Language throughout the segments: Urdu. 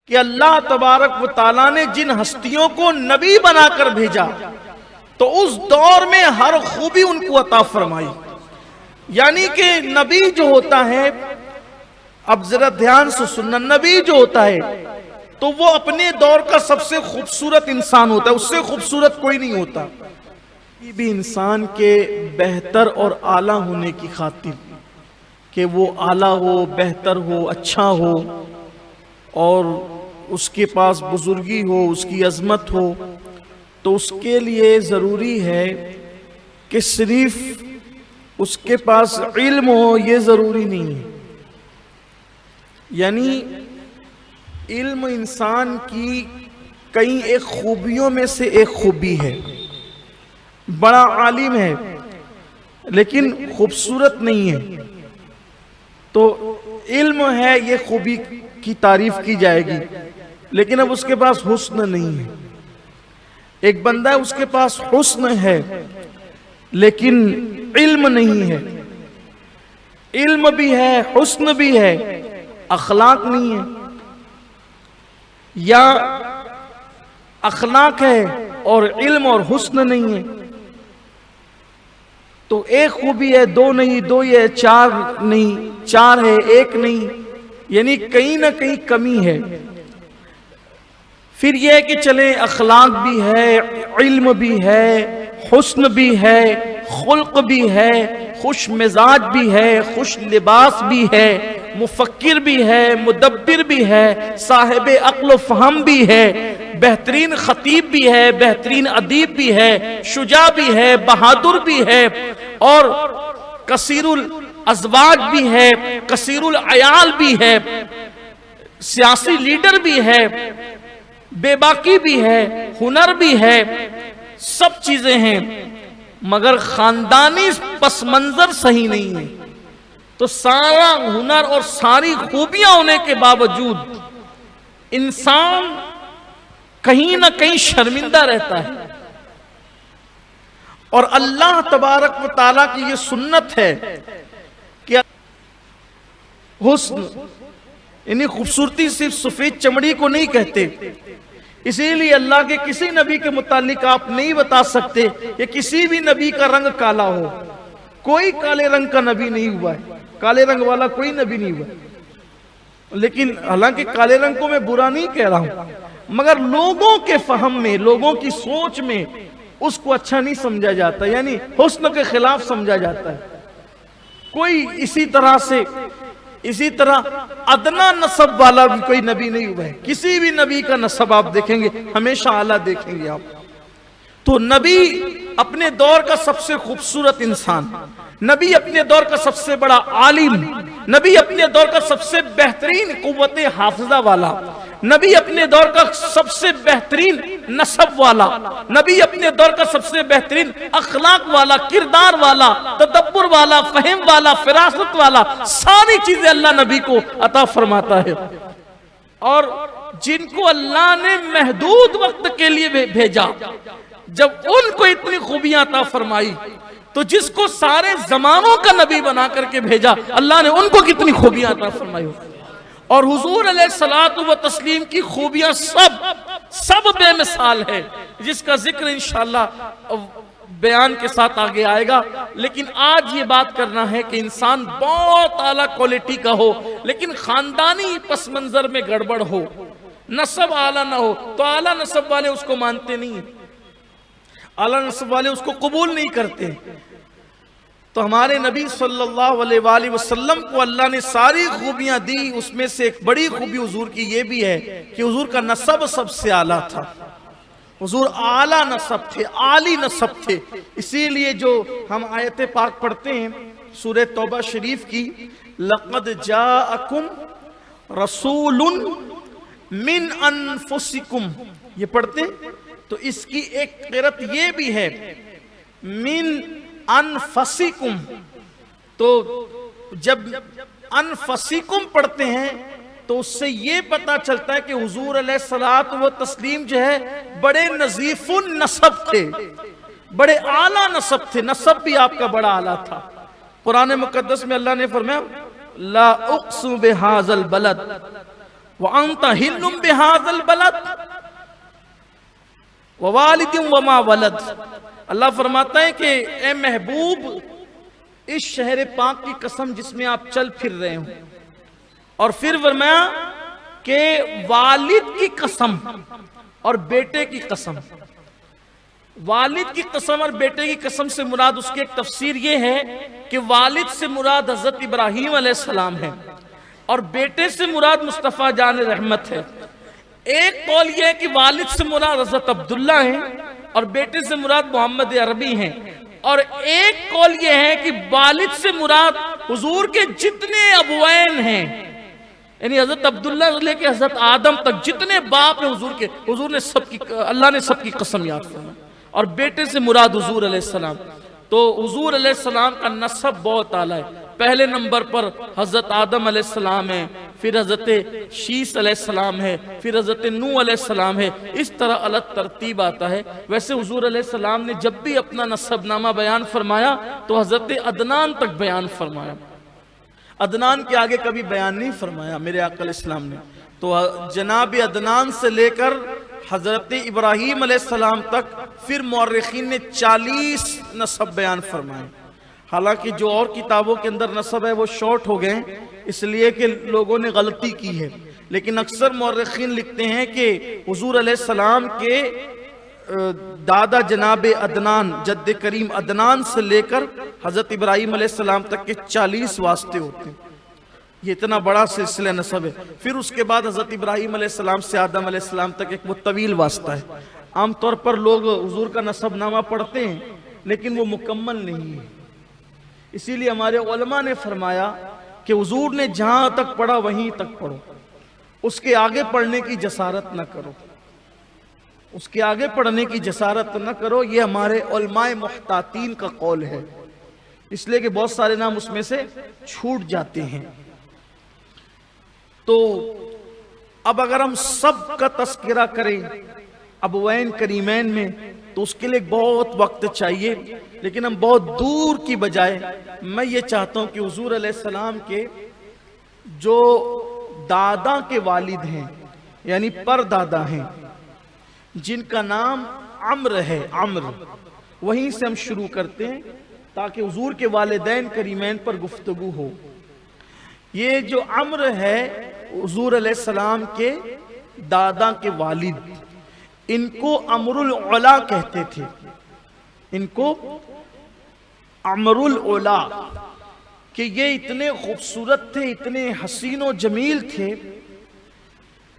کہ اللہ تبارک و تعالیٰ نے جن ہستیوں کو نبی بنا کر بھیجا تو اس دور میں ہر خوبی ان کو عطا فرمائی. یعنی کہ نبی جو ہوتا ہے، اب ذرا دھیان سے سننا، نبی جو ہوتا ہے تو وہ اپنے دور کا سب سے خوبصورت انسان ہوتا ہے، اس سے خوبصورت کوئی نہیں ہوتا. یہ بھی انسان کے بہتر اور اعلیٰ ہونے کی خاطر کہ وہ اعلیٰ ہو، بہتر ہو، اچھا ہو، اور اس کے پاس بزرگی ہو، اس کی عظمت ہو، تو اس کے لیے ضروری ہے کہ صرف اس کے پاس علم ہو، یہ ضروری نہیں ہے. یعنی علم انسان کی کئی ایک خوبیوں میں سے ایک خوبی ہے. بڑا عالم ہے لیکن خوبصورت نہیں ہے، تو علم ہے، یہ خوبی کی تعریف کی جائے گی، لیکن اب اس کے پاس حسن نہیں ہے. ایک بندہ ہے، اس کے پاس حسن ہے لیکن علم نہیں ہے. علم بھی ہے، حسن بھی ہے، اخلاق نہیں ہے. یا اخلاق ہے اور علم اور حسن نہیں ہے، تو ایک خوبی ہے، دو نہیں، دو یہ چار نہیں، چار ہے، ایک نہیں، یعنی کہیں نہ کہیں کمی ہے. پھر یہ ہے کہ چلیں اخلاق بھی ہے، علم بھی ہے، حسن بھی ہے، خلق بھی ہے، خوش مزاج بھی ہے، خوش لباس بھی ہے، مفکر بھی ہے، مدبر بھی ہے، صاحب عقل و فہم بھی ہے، بہترین خطیب بھی ہے، بہترین ادیب بھی ہے، شجاع بھی ہے، بہادر بھی ہے، اور کثیر الازواج بھی ہے، کثیر العیال بھی ہے، سیاسی لیڈر بھی ہے، بے باکی بھی ہے، ہنر بھی ہے، سب چیزیں ہیں، مگر خاندانی پس منظر صحیح نہیں ہے. تو سارا ہنر اور ساری خوبیاں ہونے کے باوجود انسان کہیں نہ کہیں شرمندہ رہتا ہے. اور اللہ تبارک و تعالیٰ کی یہ سنت ہے کہ حسن یعنی خوبصورتی صرف سفید چمڑی کو نہیں کہتے. اسی لیے اللہ کے کسی نبی کے متعلق آپ نہیں بتا سکتے کہ کسی بھی نبی کا رنگ کالا ہو. کوئی کالے رنگ کا نبی نہیں ہوا ہے، کالے رنگ والا کوئی نبی نہیں ہوا. لیکن حالانکہ کالے رنگ کو میں برا نہیں کہہ رہا ہوں، مگر لوگوں کے فہم میں، لوگوں کی سوچ میں اس کو اچھا نہیں سمجھا جاتا، یعنی حسن کے خلاف سمجھا جاتا ہے. کوئی اسی طرح ادنا نسب والا بھی کوئی نبی نہیں ہوا ہے. کسی بھی نبی کا نسب آپ دیکھیں گے ہمیشہ اعلیٰ دیکھیں گے آپ. تو نبی اپنے دور کا سب سے خوبصورت انسان، نبی اپنے دور کا سب سے بڑا عالم، نبی اپنے دور کا سب سے بہترین قوت حافظہ والا، نبی اپنے دور کا سب سے بہترین نسب والا، نبی اپنے دور کا سب سے بہترین اخلاق والا، کردار والا، تدبر والا، فہم والا، فراست والا، ساری چیزیں اللہ نبی کو عطا فرماتا ہے. اور جن کو اللہ نے محدود وقت کے لیے بھیجا، جب ان کو اتنی خوبیاں عطا فرمائی، تو جس کو سارے زمانوں کا نبی بنا کر کے بھیجا، اللہ نے ان کو کتنی خوبیاں عطا فرمائی. اور حضور علیہ الصلوۃ والتسلیم کی خوبیاں سب بے مثال ہے، جس کا ذکر انشاءاللہ بیان کے ساتھ آگے آئے گا. لیکن آج یہ بات کرنا ہے کہ انسان بہت اعلیٰ کوالٹی کا ہو لیکن خاندانی پس منظر میں گڑبڑ ہو، نسب اعلیٰ نہ ہو، تو اعلیٰ نسب والے اس کو مانتے نہیں، اعلیٰ نسب والے اس کو قبول نہیں کرتے. تو ہمارے نبی صلی اللہ علیہ وآلہ وسلم کو اللہ نے ساری خوبیاں دی. اس میں سے ایک بڑی خوبی حضور کی یہ بھی ہے کہ حضور کا نسب سب سے اعلیٰ تھا. حضور اعلیٰ نسب تھے، عالی نسب تھے. اسی لیے جو ہم آیت پاک پڑھتے ہیں سورہ توبہ شریف کی، لَقَدْ جَاءَكُمْ رَسُولٌ مِّنْ أَنفُسِكُمْ، یہ پڑھتے ہیں. تو اس کی ایک قرأت یہ بھی ہے من انفسکم. تو جب انفسکم پڑھتے ہیں تو اس سے یہ پتا چلتا ہے کہ حضور علیہ الصلوۃ والتسلیم جو ہے بڑے نظیف النسب تھے، بڑے اعلیٰ نسب تھے. نسب بھی آپ کا بڑا اعلیٰ تھا. قرآن مقدس میں اللہ نے فرمایا لا اقسم بہذا البلد وَأَنْتَ حِلٌّ بِهَذَا الْبَلَدِ وَوَالِدٍ وَمَا وَلَدَ۔ اللہ فرماتا ہے کہ اے محبوب، اس شہر پاک کی قسم جس میں آپ چل پھر رہے ہوں، اور پھر فرمایا کہ والد کی قسم اور بیٹے کی قسم۔ والد کی قسم اور بیٹے کی قسم سے مراد، اس کی ایک تفسیر یہ ہے کہ والد سے مراد حضرت ابراہیم علیہ السلام ہے اور بیٹے سے مراد مصطفیٰ جان رحمت ہے۔ ایک قول یہ ہے کہ والد سے مراد حضرت عبداللہ ہیں اور بیٹے سے مراد محمد عربی ہیں، اور ایک قول یہ ہے کہ والد سے مراد حضور کے جتنے ابوین ہیں، یعنی حضرت عبداللہ سے لے کے حضرت آدم تک جتنے باپ ہیں حضور کے، حضور نے سب کی، اللہ نے سب کی قسم یاد فرمائی، اور بیٹے سے مراد حضور علیہ السلام۔ تو حضور علیہ السلام کا نسب بہت اعلیٰ ہے۔ پہلے نمبر پر حضرت آدم علیہ السلام ہے، پھر حضرت شیس علیہ السلام ہے، پھر حضرت نوح علیہ السلام ہے، اس طرح الگ ترتیب آتا ہے۔ ویسے حضور علیہ السلام نے جب بھی اپنا نسب نامہ بیان فرمایا تو حضرت عدنان تک بیان فرمایا، عدنان کے آگے کبھی بیان نہیں فرمایا میرے آقا علیہ السلام نے۔ تو جناب عدنان سے لے کر حضرت ابراہیم علیہ السلام تک پھر مورخین نے 40 نسب بیان فرمائے۔ حالانکہ جو اور کتابوں کے اندر نسب ہے وہ شارٹ ہو گئے اس لیے کہ لوگوں نے غلطی کی ہے، لیکن اکثر مورخین لکھتے ہیں کہ حضور علیہ السلام کے دادا جناب عدنان، جد کریم عدنان سے لے کر حضرت ابراہیم علیہ السلام تک کے 40 واسطے ہوتے ہیں۔ یہ اتنا بڑا سلسلہ نسب ہے۔ پھر اس کے بعد حضرت ابراہیم علیہ السلام سے آدم علیہ السلام تک ایک وہ طویل واسطہ ہے۔ عام طور پر لوگ حضور کا نسب نامہ پڑھتے ہیں لیکن وہ مکمل نہیں ہے، اسی لیے ہمارے علماء نے فرمایا کہ حضور نے جہاں تک پڑھا وہیں تک پڑھو، اس کے آگے پڑھنے کی جسارت نہ کرو، اس کے آگے پڑھنے کی جسارت نہ کرو۔ یہ ہمارے علماء محتاطین کا قول ہے، اس لیے کہ بہت سارے نام اس میں سے چھوٹ جاتے ہیں۔ تو اب اگر ہم سب کا تذکرہ کریں ابوین کریمین میں تو اس کے لیے بہت وقت چاہیے، لیکن ہم بہت دور کی بجائے میں یہ چاہتا ہوں کہ حضور علیہ السلام کے جو دادا کے والد ہیں یعنی پر دادا ہیں جن کا نام عمرو ہے، عمرو، وہیں سے ہم شروع کرتے ہیں تاکہ حضور کے والدین کریمین پر گفتگو ہو۔ یہ جو عمرو ہے حضور علیہ السلام کے دادا کے والد، ان کو عمرو العلا کہتے تھے، ان کو عمرو العلا، کہ یہ اتنے خوبصورت تھے، اتنے حسین و جمیل تھے۔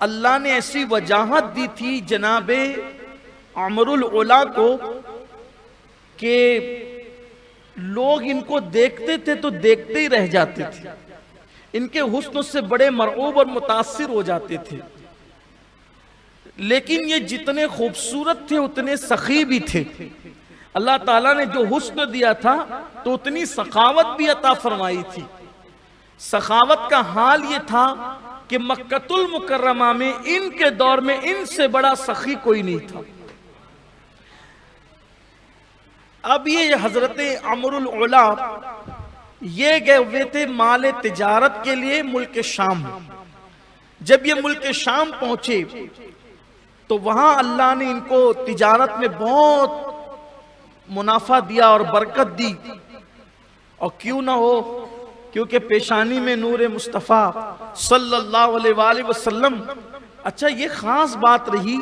اللہ نے ایسی وجاہت دی تھی جناب عمرو العلا کو کہ لوگ ان کو دیکھتے تھے تو دیکھتے ہی رہ جاتے تھے، ان کے حسن سے بڑے مرعوب اور متاثر ہو جاتے تھے۔ لیکن یہ جتنے خوبصورت تھے اتنے سخی بھی تھے۔ اللہ تعالیٰ نے جو حسن دیا تھا تو اتنی سخاوت بھی عطا فرمائی تھی۔ سخاوت کا حال یہ تھا کہ مکہ المکرمہ میں ان کے دور میں ان سے بڑا سخی کوئی نہیں تھا۔ اب یہ حضرت عمرو العلا یہ گئے ہوئے تھے مال تجارت کے لیے ملک شام۔ جب یہ ملک شام پہنچے تو وہاں اللہ نے ان کو تجارت میں بہت منافع دیا اور برکت دی، اور کیوں نہ ہو کیونکہ پیشانی میں نور مصطفیٰ صلی اللہ علیہ وآلہ وسلم۔ اچھا یہ خاص بات رہی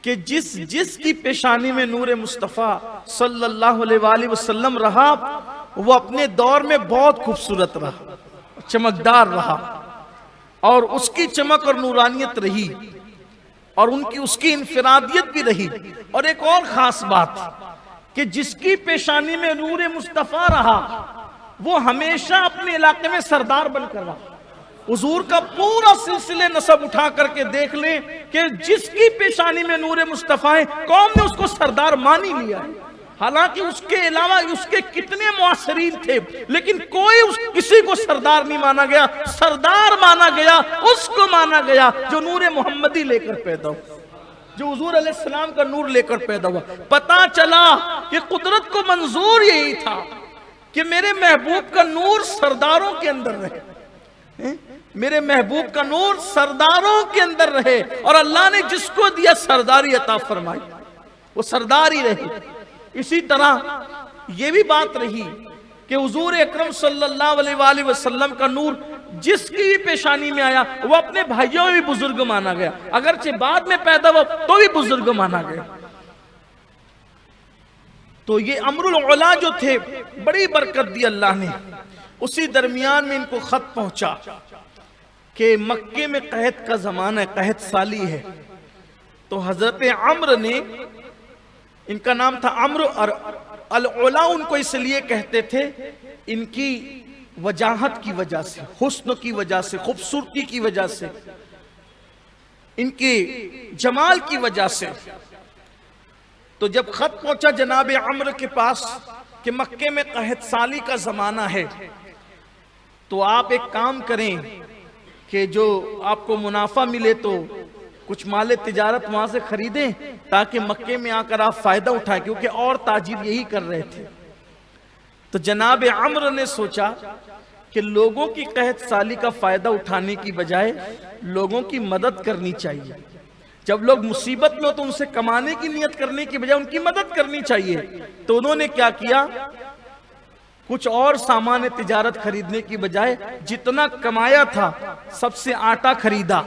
کہ جس کی پیشانی میں نور مصطفیٰ صلی اللہ علیہ وآلہ وسلم رہا وہ اپنے دور میں بہت خوبصورت رہا، چمکدار رہا، اور اس کی چمک اور نورانیت رہی، اور اس کی انفرادیت بھی رہی۔ اور ایک اور خاص بات کہ جس کی پیشانی میں نور مصطفیٰ رہا وہ ہمیشہ اپنے علاقے میں سردار بن کر رہا۔ حضور کا پورا سلسلے نسب اٹھا کر کے دیکھ لیں کہ جس کی پیشانی میں نور مصطفیٰ ہے قوم نے اس کو سردار مان ہی لیا ہے۔ حالانکہ اس کے علاوہ اس کے کتنے معاصرین تھے لیکن کوئی کسی کو سردار نہیں مانا گیا۔ سردار مانا گیا اس کو مانا گیا جو نور محمدی لے کر پیدا ہوا، جو حضور علیہ السلام کا نور لے کر پیدا ہوا۔ پتا چلا کہ قدرت کو منظور یہی تھا کہ میرے محبوب کا نور سرداروں کے اندر رہے۔ میرے محبوب کا نور سرداروں کے اندر رہے، اور اللہ نے جس کو دیا سرداری عطا فرمائی، وہ سردار ہی رہے۔ اسی طرح یہ بھی بات رہی کہ حضور اکرم صلی اللہ علیہ وآلہ وسلم کا نور جس کی بھی پیشانی میں آیا وہ اپنے بھائیوں میں بھی بزرگ مانا گیا، اگرچہ بعد میں پیدا ہوا تو بھی بزرگ مانا گیا۔ تو یہ امر العلا جو تھے بڑی برکت دی اللہ نے۔ اسی درمیان میں ان کو خط پہنچا کہ مکے میں قحط کا زمانہ ہے، قحط سالی ہے۔ تو حضرت عمرو نے، ان کا نام تھا عمرو، اور العلا ان کو اس لیے کہتے تھے ان کی وجاہت کی وجہ سے، حسن کی وجہ سے، خوبصورتی کی وجہ سے، ان کے جمال کی وجہ سے۔ تو جب خط پہنچا جناب عمرو کے پاس کہ مکے میں قحط سالی کا زمانہ ہے، تو آپ ایک کام کریں کہ جو آپ کو منافع ملے تو کچھ مال تجارت وہاں سے خریدیں تاکہ مکے میں آ کر آپ فائدہ اٹھائیں، کیونکہ اور تاجر یہی کر رہے تھے۔ تو جناب عمرو نے سوچا کہ لوگوں کی قحط سالی کا فائدہ اٹھانے کی بجائے لوگوں کی مدد کرنی چاہیے۔ جب لوگ مصیبت میں ہو تو ان سے کمانے کی نیت کرنے کی بجائے ان کی مدد کرنی چاہیے۔ تو انہوں نے کیا کیا، کچھ اور سامان تجارت خریدنے کی بجائے جتنا کمایا تھا سب سے آٹا خریدا،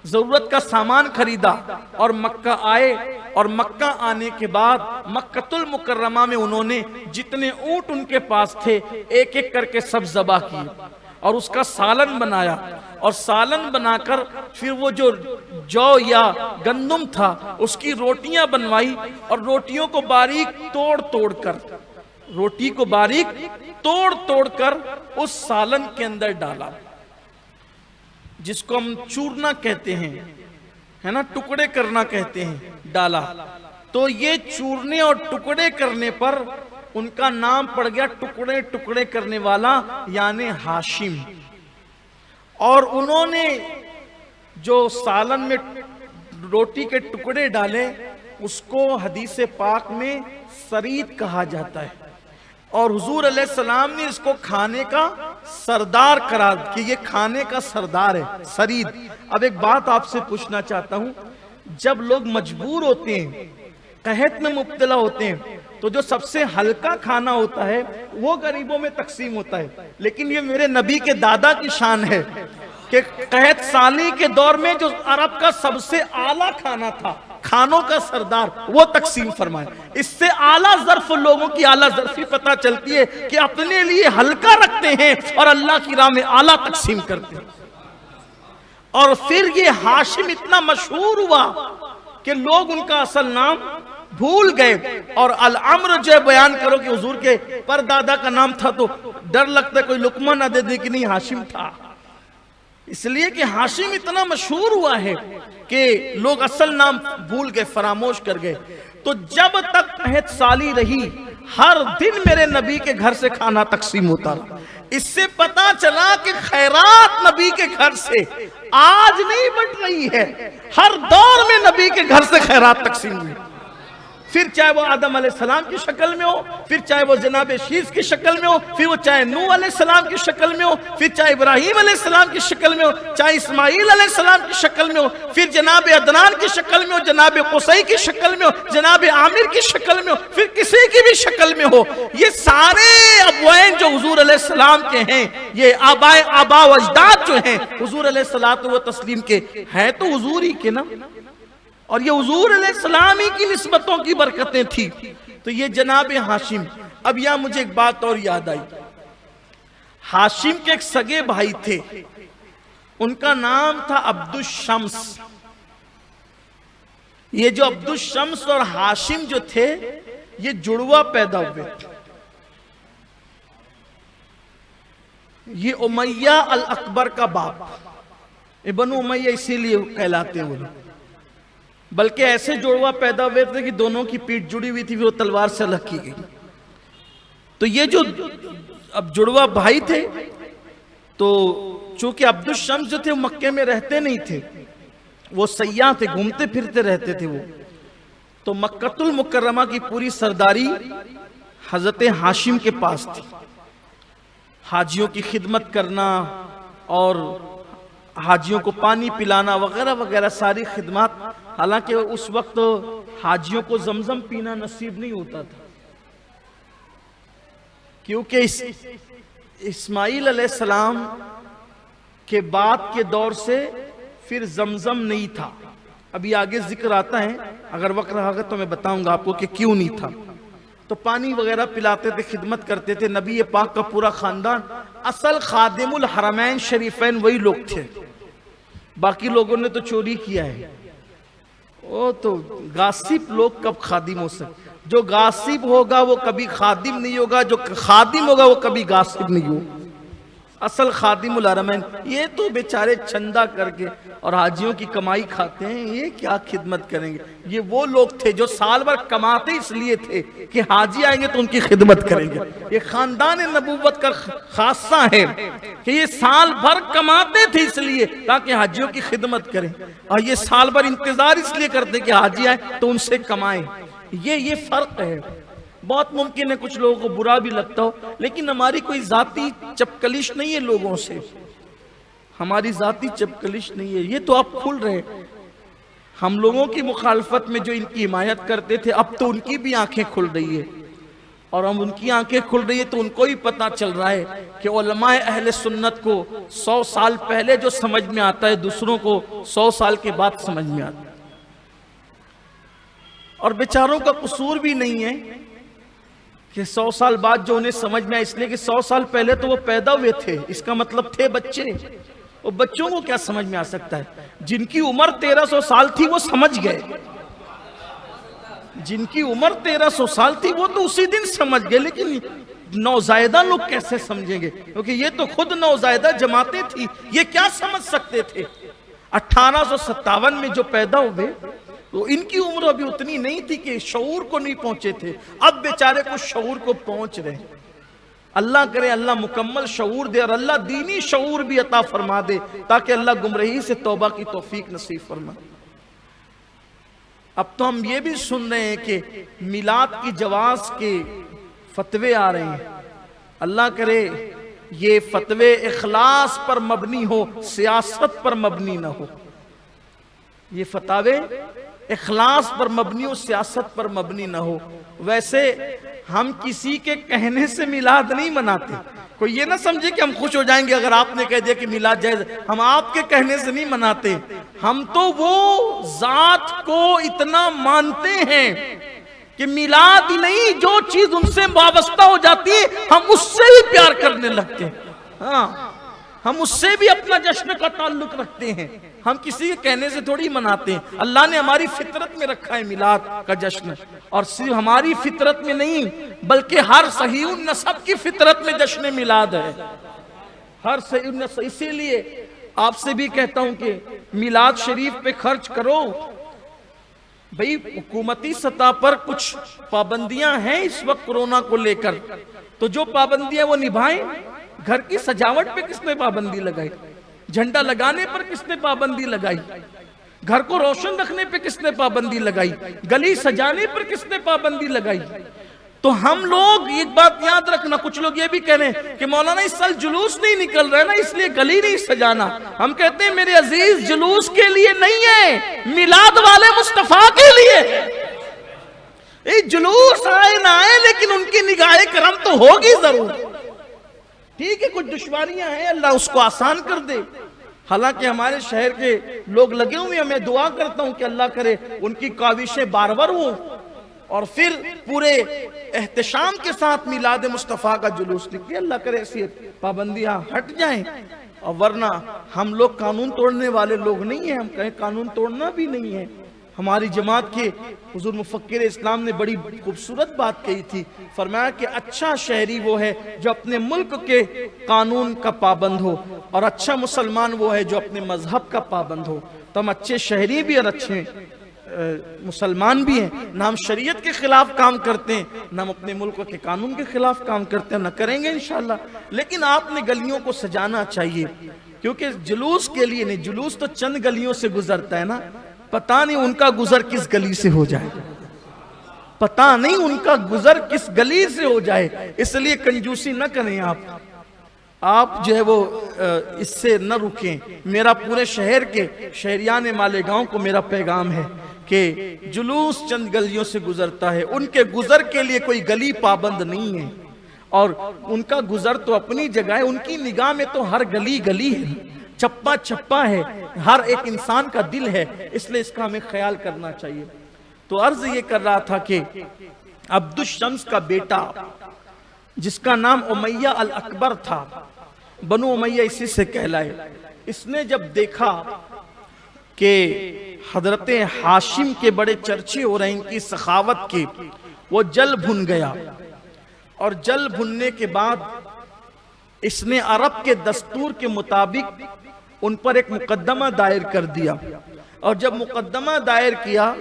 ضرورت کا سامان خریدا، اور مکہ آئے، اور مکہ آنے کے بعد مکہ المکرمہ میں انہوں نے جتنے اونٹ ان کے پاس تھے ایک ایک کر کے سب ذبح کیے، اور اس کا سالن بنایا، اور سالن بنا کر پھر وہ جو یا گندم تھا اس کی روٹیاں بنوائی، اور روٹیوں کو باریک توڑ توڑ کر، روٹی کو باریک توڑ توڑ کر اس سالن کے اندر ڈالا، جس کو ہم چورنا کہتے ہیں، ہے نا، ٹکڑے کرنا کہتے ہیں، ڈالا۔ تو یہ چورنے اور ٹکڑے کرنے پر ان کا نام پڑ گیا ٹکڑے ٹکڑے کرنے والا، یعنی ہاشم۔ اور انہوں نے جو سالن میں روٹی کے ٹکڑے ڈالے اس کو حدیث پاک میں سرید کہا جاتا ہے، اور حضور علیہ السلام نے اس کو کھانے کا سردار قرار کہ یہ کھانے کا سردار ہے، سرید۔ اب ایک بات آپ سے پوچھنا چاہتا ہوں، جب لوگ مجبور ہوتے ہیں، قحط میں مبتلا ہوتے ہیں، تو جو سب سے ہلکا کھانا ہوتا ہے وہ غریبوں میں تقسیم ہوتا ہے، لیکن یہ میرے نبی کے دادا کی شان ہے کہ قحط سالی کے دور میں جو عرب کا سب سے اعلیٰ کھانا تھا، کھانوں کا سردار، وہ تقسیم فرمائے۔ اس سے اعلیٰ ظرف لوگوں کی اعلیٰ ظرفی پتہ چلتی ہے کہ اپنے لیے ہلکا رکھتے ہیں اور اللہ کی راہ میں اعلیٰ تقسیم کرتے ہیں۔ اور پھر یہ ہاشم اتنا مشہور ہوا کہ لوگ ان کا اصل نام بھول گئے، اور العمر جو بیان کرو کہ حضور کے پردادا کا نام تھا تو ڈر لگتا ہے کوئی لقمہ نہ دے دے کہ نہیں ہاشم تھا، اس لیے کہ ہاشم اتنا مشہور ہوا ہے کہ لوگ اصل نام بھول گئے، فراموش کر گئے۔ تو جب تک قحط سالی رہی ہر دن میرے نبی کے گھر سے کھانا تقسیم ہوتا رہا۔ اس سے پتا چلا کہ خیرات نبی کے گھر سے آج نہیں بٹ رہی ہے، ہر دور میں نبی کے گھر سے خیرات تقسیم ہوئی، پھر چاہے وہ آدم علیہ السلام کی شکل میں ہو، پھر چاہے وہ جناب شیس کی شکل میں ہو، پھر وہ چاہے نوح علیہ السلام کی شکل میں ہو، پھر چاہے ابراہیم علیہ السلام کی شکل میں ہو، چاہے اسماعیل علیہ السلام کی شکل میں ہو، پھر جناب عدنان کی شکل میں ہو، جناب قصی کی شکل میں ہو، جناب عامر کی شکل میں ہو، پھر کسی کی بھی شکل میں ہو، یہ سارے ابوین جو حضور علیہ السلام کے ہیں، یہ آبا و اجداد جو ہیں حضور علیہ الصلوۃ والتسلیم کے، ہیں تو حضور ہی کے نا، اور یہ حضور علیہ السلام ہی کی نسبتوں کی برکتیں تھی۔ تو یہ جناب ہاشم۔ اب یہاں مجھے ایک بات اور یاد آئی، ہاشم کے ایک سگے بھائی تھے، ان کا نام تھا عبد الشمس۔ یہ جو عبد الشمس اور ہاشم جو تھے یہ جڑوا پیدا ہوئے، یہ امیہ الاکبر کا باپ، بنو امیہ اسی لیے کہلاتے ہوئے، بلکہ ایسے جڑوا پیدا ہوئے تھے کہ دونوں کی پیٹھ جڑی ہوئی تھی، وہ تلوار سے الگ کی گئی۔ تو یہ جو اب جڑوا بھائی تھے، تو چونکہ عبد الشمس جو تھے وہ مکے میں رہتے نہیں تھے، وہ سیاح تھے، گھومتے پھرتے رہتے تھے وہ، تو مکہ المکرمہ کی پوری سرداری حضرت ہاشم کے پاس تھی، حاجیوں کی خدمت کرنا اور حاجیوں کو پانی پلانا وغیرہ وغیرہ ساری خدمات. حالانکہ اس وقت حاجیوں کو زمزم پینا نصیب نہیں ہوتا تھا، کیونکہ اسماعیل علیہ السلام کے بعد کے دور سے پھر زمزم نہیں تھا. ابھی آگے ذکر آتا ہے، اگر وقت رہا گا تو میں بتاؤں گا آپ کو کہ کیوں نہیں تھا. تو پانی وغیرہ پلاتے تھے، خدمت کرتے تھے. نبی پاک کا پورا خاندان، اصل خادم الحرمین شریفین وہی لوگ تھے. باقی لوگوں نے تو چوری کیا ہے. وہ تو غاصب لوگ کب خادم ہو سکتے؟ جو غاصب ہوگا وہ کبھی خادم نہیں ہوگا، جو خادم ہوگا وہ کبھی غاصب نہیں ہوگا. اصل خادم الحرمین یہ تو بیچارے چندہ کر کے اور حاجیوں کی کمائی کھاتے ہیں، یہ کیا خدمت کریں گے؟ یہ وہ لوگ تھے جو سال بھر کماتے اس لیے تھے کہ حاجی آئیں گے تو ان کی خدمت کریں گے. یہ خاندان نبوت کا خاصہ ہے کہ یہ سال بھر کماتے تھے اس لیے تاکہ حاجیوں کی خدمت کریں، اور یہ سال بھر انتظار اس لیے کرتے کہ حاجی آئیں تو ان سے کمائیں. یہ فرق ہے. بہت ممکن ہے کچھ لوگوں کو برا بھی لگتا ہو، لیکن ہماری کوئی ذاتی چپکلش نہیں ہے لوگوں سے. ہماری ذاتی چپکلش نہیں ہے. یہ تو آپ کھل رہے ہیں. ہم لوگوں کی مخالفت میں جو ان کی حمایت کرتے تھے، اب تو ان کی بھی آنکھیں کھل رہی ہے، اور ہم ان کی آنکھیں کھل رہی ہے تو ان کو ہی پتا چل رہا ہے کہ علماء اہل سنت کو 100 سال پہلے جو سمجھ میں آتا ہے دوسروں کو 100 سال کے بعد سمجھ میں آتا ہے. اور بیچاروں کا قصور بھی نہیں ہے کہ 100 سال بعد جو انہیں سمجھ میں آئے، اس لیے کہ 100 سال پہلے تو وہ پیدا ہوئے تھے، اس کا مطلب تھے بچے. وہ بچوں کو کیا سمجھ میں آ سکتا ہے؟ جن کی عمر 1300 سال تھی وہ سمجھ گئے. جن کی عمر 1300 سال تھی وہ تو اسی دن سمجھ گئے، لیکن نوزائیدہ لوگ کیسے سمجھیں گے؟ کیونکہ یہ تو خود نوزائیدہ جماعتیں تھی، یہ کیا سمجھ سکتے تھے؟ 1857 میں جو پیدا ہوئے تو ان کی عمر ابھی اتنی نہیں تھی کہ شعور کو نہیں پہنچے تھے. اب بیچارے کو شعور کو پہنچ رہے ہیں. اللہ کرے اللہ مکمل شعور دے، اور اللہ دینی شعور بھی عطا فرما دے تاکہ اللہ گمراہی سے توبہ کی توفیق نصیب فرمائے. اب تو ہم یہ بھی سن رہے ہیں کہ میلاد کی جواز کے فتوے آ رہے ہیں. اللہ کرے یہ فتوے اخلاص پر مبنی ہو، سیاست پر مبنی نہ ہو. یہ فتوے اخلاص پر مبنی ہو، سیاست پر مبنی نہ ہو. ویسے ہم کسی کے کہنے سے میلاد نہیں مناتے. کوئی یہ نہ سمجھے کہ ہم خوش ہو جائیں گے اگر آپ نے کہہ دیا کہ میلاد جائز ہے. ہم آپ کے کہنے سے نہیں مناتے. ہم تو وہ ذات کو اتنا مانتے ہیں کہ میلاد ہی نہیں، جو چیز ان سے وابستہ ہو جاتی ہے ہم اس سے بھی پیار کرنے لگتے ہیں. ہاں، ہم اس سے بھی اپنا جشن کا تعلق رکھتے ہیں. ہم کسی کے کہنے سے تھوڑی مناتے ہیں. اللہ نے ہماری فطرت میں رکھا ہے میلاد کا جشن، اور صرف ہماری فطرت میں نہیں بلکہ ہر صحیح النسب کی فطرت میں جشن میلاد ہے. ہر صحیح النسب. اسی لیے آپ سے بھی کہتا ہوں کہ میلاد شریف پہ خرچ کرو. بھئی حکومتی سطح پر کچھ پابندیاں ہیں اس وقت کرونا کو لے کر، تو جو پابندیاں وہ نبھائیں. گھر کی سجاوٹ پہ کس نے پابندی لگائی؟ جھنڈا لگانے پر کس نے پابندی لگائی؟ گھر کو روشن رکھنے پہ کس نے پابندی لگائی؟ گلی سجانے پر کس نے پابندی لگائی؟ تو ہم لوگ ایک بات یاد رکھنا، کچھ لوگ یہ بھی کہہ رہے ہیں کہ مولانا اس سال جلوس نہیں نکل رہا ہے نا اس لیے گلی نہیں سجانا. ہم کہتے ہیں میرے عزیز جلوس کے لیے نہیں ہے، میلاد والے مصطفیٰ کے لیے. جلوس آئے نہ آئے لیکن ان کی نگاہ کرم تو ہوگی ضرور. ٹھیک ہے، کچھ دشواریاں ہیں، اللہ اس کو آسان کر دے. حالانکہ ہمارے شہر کے لوگ لگے ہوئے ہیں، میں دعا کرتا ہوں کہ اللہ کرے ان کی کاوشیں بارور ہوں اور پھر پورے احتشام کے ساتھ میلاد مصطفیٰ کا جلوس نکلے. اللہ کرے ایسی پابندیاں ہٹ جائیں. اور ورنہ ہم لوگ قانون توڑنے والے لوگ نہیں ہیں. ہم کہیں قانون توڑنا بھی نہیں ہے. ہماری جماعت کے حضور مفکر اسلام نے بڑی خوبصورت بات کہی تھی. فرمایا کہ اچھا شہری وہ ہے جو اپنے ملک کے قانون کا پابند ہو، اور اچھا مسلمان وہ ہے جو اپنے مذہب کا پابند ہو. تو ہم اچھے شہری بھی اور اچھے مسلمان بھی ہیں. نہ ہم شریعت کے خلاف کام کرتے ہیں، نہ ہم اپنے ملک کے قانون کے خلاف کام کرتے ہیں، نہ کریں گے انشاءاللہ. لیکن آپ نے گلیوں کو سجانا چاہیے، کیونکہ جلوس کے لیے نہیں، جلوس تو چند گلیوں سے گزرتا ہے نا. پتہ نہیں ان کا گزر کس گلی سے ہو جائے، پتہ نہیں ان کا گزر کس گلی سے ہو جائے. اس لیے کنجوسی نہ کریں. آپ آپ جو ہے وہ اس سے نہ رکیں. میرا پورے شہر کے شہریان مالیگاؤں کو میرا پیغام ہے کہ جلوس چند گلیوں سے گزرتا ہے، ان کے گزر کے لیے کوئی گلی پابند نہیں ہے، اور ان کا گزر تو اپنی جگہ ہے، ان کی نگاہ میں تو ہر گلی گلی ہے، چپا چپا ہے، ہر ایک انسان کا دل ہے، اس لیے اس کا ہمیں خیال کرنا چاہیے. تو عرض یہ کر رہا تھا کہ عبد الشمس کا بیٹا جس کا نام امیہ الاکبر تھا، بنو امیہ اسی سے کہلائے، اس نے جب دیکھا کہ حضرت ہاشم کے بڑے چرچے ہو رہے ہیں ان کی سخاوت کے، وہ جل بھن گیا. اور جل بھننے کے بعد اس نے عرب کے دستور کے مطابق ان پر ایک مقدمہ دائر کر دیا. اور جب مقدمہ دائر کیا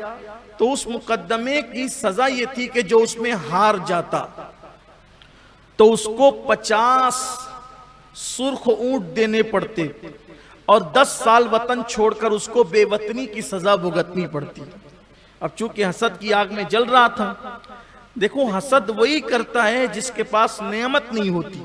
تو اس مقدمے کی سزا یہ تھی کہ جو اس میں ہار جاتا تو اس کو 50 سرخ اونٹ دینے پڑتے اور 10 سال وطن چھوڑ کر اس کو بے وطنی کی سزا بھگتنی پڑتی. اب چونکہ حسد کی آگ میں جل رہا تھا، دیکھو حسد وہی کرتا ہے جس کے پاس نعمت نہیں ہوتی،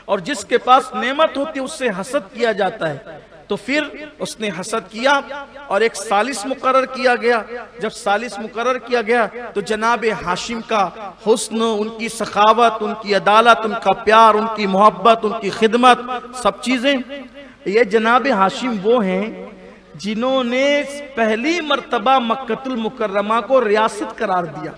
اور جس کے پاس نعمت ہوتی اس سے حسد کیا جاتا ہے. تو پھر اس نے حسد کیا اور ایک ثالث مقرر کیا گیا. جب ثالث مقرر کیا گیا تو جناب ہاشم کا حسن، ان کی سخاوت، ان کی عدالت، ان کا پیار، ان کی محبت، ان کی خدمت، سب چیزیں، یہ جناب ہاشم وہ ہیں جنہوں نے پہلی مرتبہ مکہ المکرمہ کو ریاست قرار دیا.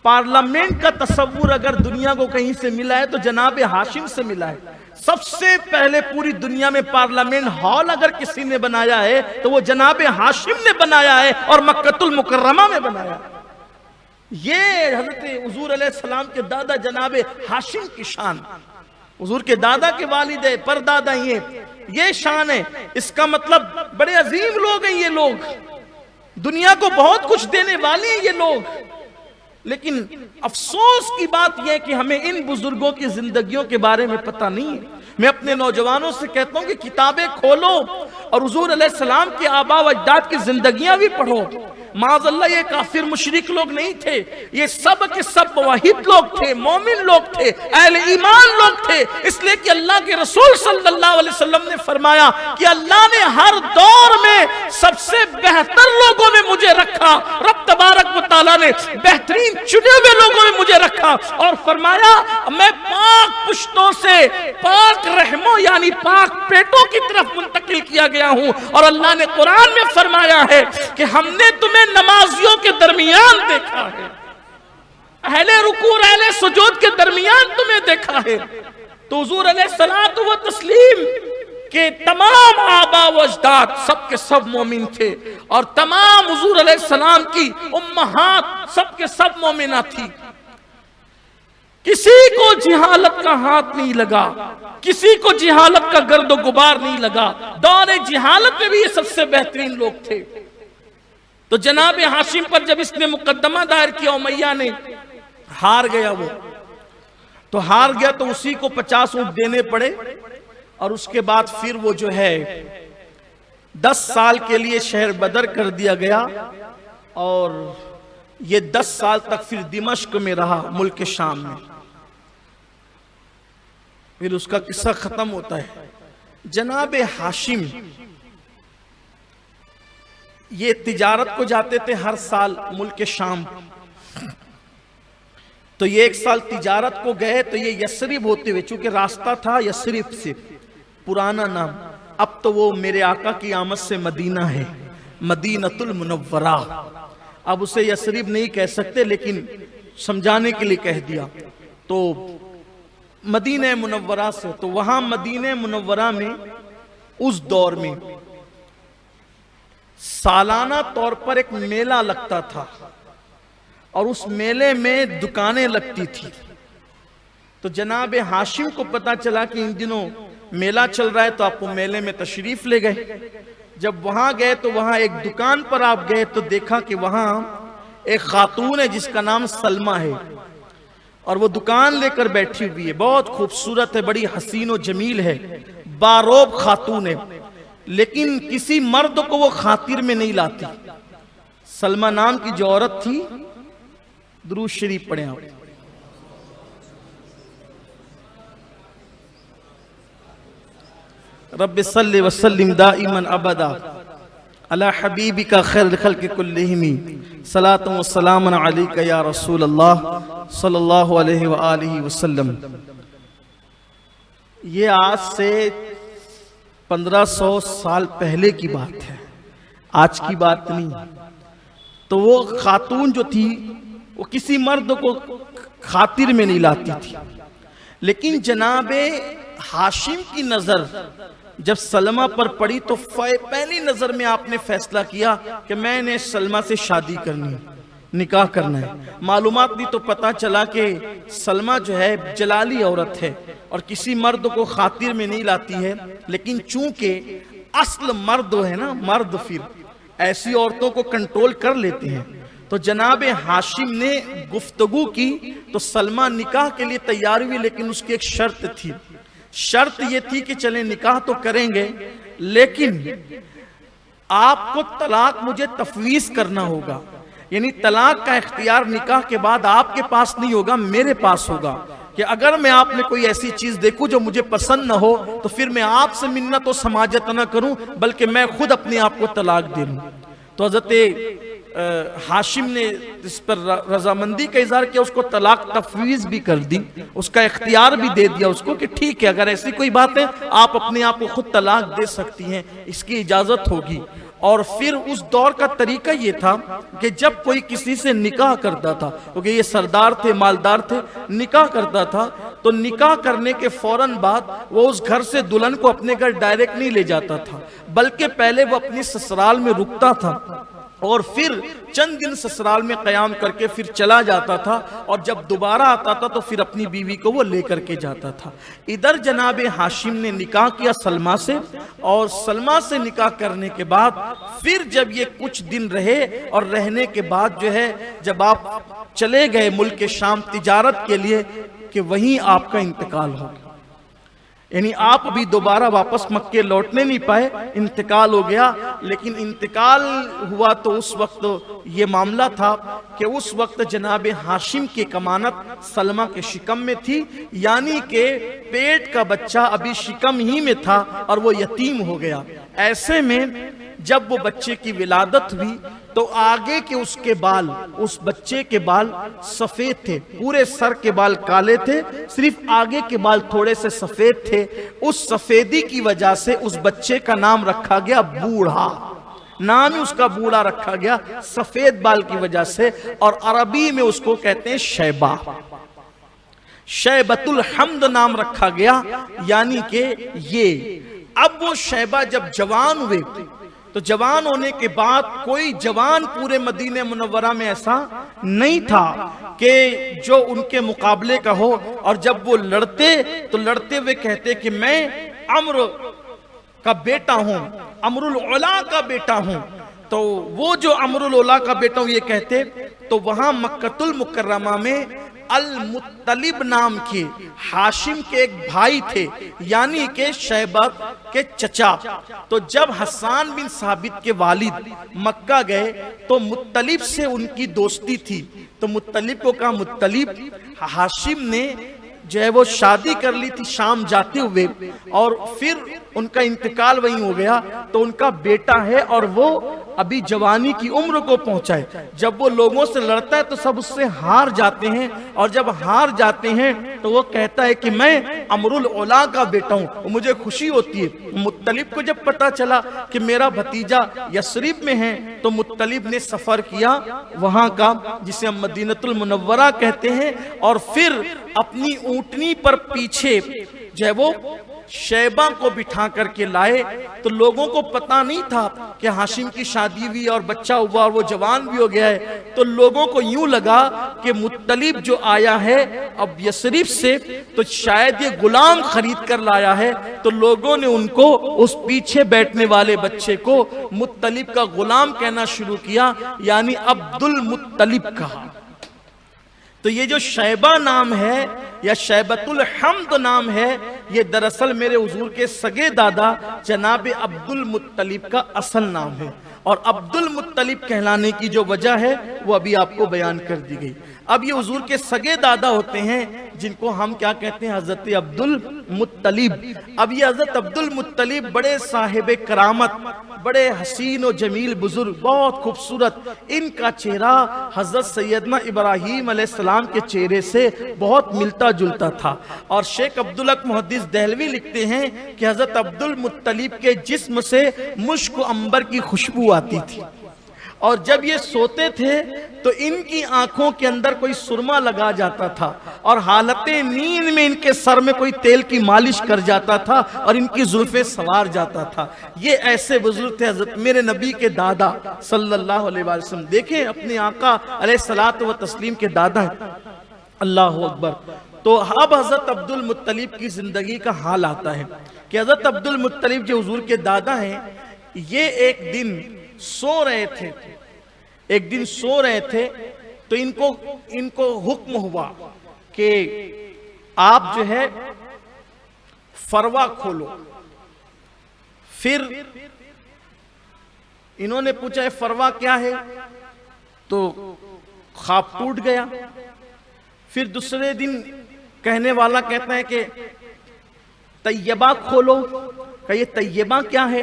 پارلیمنٹ کا تصور اگر دنیا کو کہیں سے ملا ہے تو جناب ہاشم سے ملا ہے. سب سے پہلے پوری دنیا میں پارلیمنٹ ہال اگر کسی نے بنایا ہے تو وہ جناب ہاشم نے بنایا ہے، اور مکہ المکرمہ میں بنایا. یہ حضرت حضور علیہ السلام کے دادا جناب ہاشم کی شان، حضور کے دادا کے والد پردادا یہ شان ہے. اس کا مطلب بڑے عظیم لوگ ہیں یہ لوگ، دنیا کو بہت کچھ دینے والے ہیں یہ لوگ. لیکن افسوس کی بات یہ ہے کہ ہمیں ان بزرگوں کی زندگیوں کے بارے میں پتہ نہیں ہے. میں اپنے نوجوانوں سے کہتا ہوں کہ کتابیں کھولو اور حضور علیہ السلام کے آبا و اجداد کی زندگیاں بھی پڑھو. معاذ اللہ یہ کافر مشرک لوگ نہیں تھے، یہ سب کے سب موحد لوگ تھے، مومن لوگ تھے، اہل ایمان لوگ تھے. اس لیے کہ اللہ کے رسول صلی اللہ علیہ وسلم نے فرمایا کہ اللہ نے ہر دور میں سب سے بہتر لوگوں میں مجھے رکھا. رب تبارک و تعالیٰ نے بہترین چنے ہوئے لوگوں میں مجھے رکھا اور فرمایا میں پاک پشتوں سے پاک رحموں یعنی پاک پیٹوں کی طرف منتقل کیا گیا ہوں. اور اللہ نے قرآن میں فرمایا ہے کہ ہم نے تمہیں نمازیوں کے درمیان دیکھا ہے، اہل رکوع اہل سجود کے درمیان تمہیں دیکھا ہے. تو حضور علیہ الصلوۃ والتسلیم کہ تمام آبا و اجداد سب کے سب مومن تھے، اور تمام حضور علیہ السلام کی امہات سب کے سب مومنہ تھی. کسی کو جہالت کا ہاتھ نہیں لگا، کسی کو جہالت کا گرد و غبار نہیں لگا. دور جہالت میں بھی یہ سب سے بہترین لوگ تھے. تو جناب ہاشم پر جب اس نے مقدمہ دائر کیا، امیہ نے ہار گیا، وہ تو ہار گیا تو اسی کو 50 اونٹ دینے پڑے. اور اس کے بعد پھر وہ جو ہے 10 سال کے لیے شہر بدر کر دیا گیا، اور یہ 10 سال تک پھر دمشق میں رہا، ملک شام میں. پھر اس کا قصہ ختم ہوتا ہے. جناب ہاشم یہ تجارت کو جاتے تھے ہر سال ملک شام. تو یہ ایک سال تجارت کو گئے تو یہ یثرب ہوتے ہوئے، چونکہ راستہ تھا یثرب سے، پرانا نام، اب تو وہ میرے آقا کی آمد سے مدینہ ہے، مدینۃ المنورہ. اب اسے یثرب نہیں کہہ سکتے لیکن سمجھانے کے لیے کہہ دیا. تو مدینہ منورہ سے، تو وہاں مدینہ منورہ میں اس دور میں سالانہ طور پر ایک میلہ لگتا تھا، اور اس میلے میں دکانیں لگتی تھی. تو جناب ہاشم کو پتا چلا کہ ان دنوں میلہ چل رہا ہے، تو آپ کو میلے میں تشریف لے گئے. جب وہاں گئے تو وہاں ایک دکان پر آپ گئے تو دیکھا کہ وہاں ایک خاتون ہے جس کا نام سلمہ ہے، اور وہ دکان لے کر بیٹھی ہوئی ہے، بہت خوبصورت ہے، بڑی حسین و جمیل ہے، باروب خاتون ہے. لیکن کسی مرد کو وہ خاطر میں نہیں لاتی. سلمہ نام کی جو عورت تھی، درود شریف پڑھیں آپ. رب صلی وسلم دائما ابدا علی حبیبک خیر الخلق کلہم صلاۃ و سلام علیک یا رسول اللہ صلی اللہ علیہ وآلہ وسلم۔ یہ آج سے 1500 سال پہلے کی بات ہے، آج کی بات نہیں۔ تو وہ خاتون جو تھی وہ کسی مرد کو خاطر میں نہیں لاتی تھی، لیکن جناب ہاشم کی نظر جب سلمہ پر پڑی تو پہلی نظر میں آپ نے فیصلہ کیا کہ میں نے سلمہ سے شادی کرنی ہے، نکاح کرنا ہے۔ معلومات بھی تو پتا چلا کہ سلمہ جو ہے جلالی عورت ہے اور کسی مرد کو خاطر میں نہیں لاتی ہے، لیکن چونکہ اصل مرد ہے نا، مرد پھر ایسی عورتوں کو کنٹرول کر لیتے ہیں۔ تو جناب ہاشم نے گفتگو کی تو سلمہ نکاح کے لیے تیار ہوئی، لیکن اس کی ایک شرط تھی۔ شرط یہ تھی کہ چلیں نکاح تو کریں گے، لیکن آپ کو طلاق مجھے تفویض کرنا ہوگا، یعنی طلاق کا اختیار نکاح کے بعد آپ کے پاس نہیں ہوگا، میرے پاس ہوگا، کہ اگر میں آپ میں کوئی ایسی چیز دیکھوں جو مجھے پسند نہ ہو تو پھر میں آپ سے منت و سماجت نہ کروں، بلکہ میں خود اپنے آپ کو طلاق دے لوں۔ تو حضرت ہاشم نے اس پر رضامندی کا اظہار کیا، اس کو طلاق تفویض بھی کر دی، اس کا اختیار بھی دے دیا اس کو کہ ٹھیک ہے، اگر ایسی کوئی بات ہے آپ اپنے آپ کو خود طلاق دے سکتی ہیں، اس کی اجازت ہوگی۔ اور پھر اس دور کا طریقہ یہ تھا کہ جب کوئی کسی سے نکاح کرتا تھا، کیونکہ یہ سردار تھے، مالدار تھے، نکاح کرتا تھا تو نکاح کرنے کے فوراً بعد وہ اس گھر سے دلہن کو اپنے گھر ڈائریکٹ نہیں لے جاتا تھا، بلکہ پہلے وہ اپنی سسرال میں رکتا تھا اور پھر چند دن سسرال میں قیام کر کے پھر چلا جاتا تھا، اور جب دوبارہ آتا تھا تو پھر اپنی بیوی کو وہ لے کر کے جاتا تھا۔ ادھر جناب ہاشم نے نکاح کیا سلمہ سے، اور سلمہ سے نکاح کرنے کے بعد پھر جب یہ کچھ دن رہے اور رہنے کے بعد جو ہے جب آپ چلے گئے ملک شام تجارت کے لیے کہ وہیں آپ کا انتقال ہو گیا، یعنی آپ ابھی دوبارہ واپس مکے لوٹنے نہیں پائے، انتقال ہو گیا۔ لیکن انتقال ہوا تو اس وقت یہ معاملہ تھا کہ اس وقت جناب ہاشم کی کمانت سلمہ کے شکم میں تھی، یعنی کہ پیٹ کا بچہ ابھی شکم ہی میں تھا اور وہ یتیم ہو گیا۔ ایسے میں جب وہ بچے کی ولادت ہوئی تو آگے کے اس کے بال، اس بچے کے بال سفید تھے، پورے سر کے بال کالے تھے، صرف آگے کے بال تھوڑے سے سفید تھے۔ اس سفیدی کی وجہ سے اس بچے کا نام رکھا گیا بوڑھا، نام ہی اس کا بوڑھا رکھا گیا سفید بال کی وجہ سے، اور عربی میں اس کو کہتے ہیں شیبہ، شیبۃ الحمد نام رکھا گیا، یعنی کہ یہ۔ اب وہ شیبہ جب جوان ہوئے تو جوان ہونے کے بعد کوئی جوان پورے مدینہ منورہ میں ایسا نہیں تھا کہ جو ان کے مقابلے کا ہو، اور جب وہ لڑتے تو لڑتے ہوئے کہتے کہ میں عمر کا بیٹا ہوں، عمر العلا کا بیٹا ہوں۔ تو وہ جو عمر العلا کا بیٹا ہوں یہ کہتے، تو وہاں مکۃ المکرمہ میں المطلب نام کے ہاشم کے ایک بھائی تھے، یعنی کہ شیبہ کے چچا۔ تو جب حسان بن ثابت کے والد مکہ گئے تو مطلب سے ان کی دوستی تھی، تو مطلب کو کہا مطلب ہاشم نے جو ہے وہ شادی کر لی تھی شام جاتے ہوئے، اور پھر ان کا انتقال وہیں ہو گیا، تو ان کا بیٹا ہے اور وہ ابھی جوانی کی عمر کو پہنچا ہے۔ جب وہ لوگوں سے لڑتا ہے تو سب اس سے ہار جاتے ہیں، اور جب ہار جاتے ہیں تو وہ کہتا ہے کہ میں عمر العلا کا بیٹا ہوں، مجھے خوشی ہوتی ہے۔ مطلب کو جب پتا چلا کہ میرا بھتیجا یثرب میں ہے تو مطلب نے سفر کیا وہاں کا، جسے ہم مدینہ المنورہ کہتے ہیں، اور پھر اپنی اونٹنی پر پیچھے جو ہے وہ شیبہ کو بٹھا کر کے لائے۔ تو لوگوں کو پتا نہیں تھا کہ ہاشم کی شادی ہوئی اور بچہ ہوا اور وہ جوان بھی ہو گیا ہے، تو لوگوں کو یوں لگا کہ مطلب جو آیا ہے اب یثرب سے تو شاید یہ غلام خرید کر لایا ہے، تو لوگوں نے ان کو اس پیچھے بیٹھنے والے بچے کو مطلب کا غلام کہنا شروع کیا، یعنی عبد المطلب کہا۔ تو یہ جو شیبہ نام ہے یا شیبۃ الحمد نام ہے، یہ دراصل میرے حضور کے سگے دادا جناب عبد المطلب کا اصل نام ہے، اور عبد المطلب کہلانے کی جو وجہ ہے وہ ابھی آپ کو بیان کر دی گئی۔ اب یہ حضور کے سگے دادا ہوتے ہیں جن کو ہم کیا کہتے ہیں؟ حضرت عبد المطلب۔ اب یہ حضرت عبد المطلب بڑے صاحب کرامت، بڑے حسین و جمیل بزرگ، بہت خوبصورت، ان کا چہرہ حضرت سیدنا ابراہیم علیہ السلام کے چہرے سے بہت ملتا جلتا تھا۔ اور شیخ عبدالحق محدث دہلوی لکھتے ہیں کہ حضرت عبد المطلب کے جسم سے مشک و عنبر کی خوشبو آتی تھی، اور جب یہ سوتے تھے تو ان کی آنکھوں کے اندر کوئی سرما لگا جاتا تھا، اور حالت نیند میں ان کے سر میں کوئی تیل کی مالش کر جاتا تھا اور ان کی زلفیں سوار جاتا تھا۔ یہ ایسے بزرگ تھے حضرت میرے نبی کے دادا صلی اللہ علیہ وسلم۔ دیکھیں اپنے آقا علیہ الصلوۃ والتسلیم کے دادا ہیں۔ اللہ اکبر۔ تو اب حضرت عبد المطلب کی زندگی کا حال آتا ہے کہ حضرت عبد المطلب جو حضور کے دادا ہیں، یہ ایک دن سو رہے تھے، ایک دن سو رہے تھے تو ان کو حکم ہوا کہ آپ جو ہے فروا کھولو۔ پھر انہوں نے پوچھا فروا کیا ہے؟ تو خواب ٹوٹ گیا۔ پھر دوسرے دن کہنے والا کہتا ہے کہ طیبہ کھولو، کہ یہ طیبہ کیا ہے؟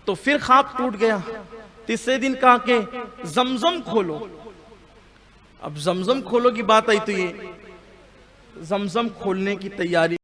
تو پھر خواب ٹوٹ گیا۔ تیسرے دن کہا کہ زمزم کھولو۔ اب زمزم کھولو کی بات آئی تو یہ زمزم کھولنے کی تیاری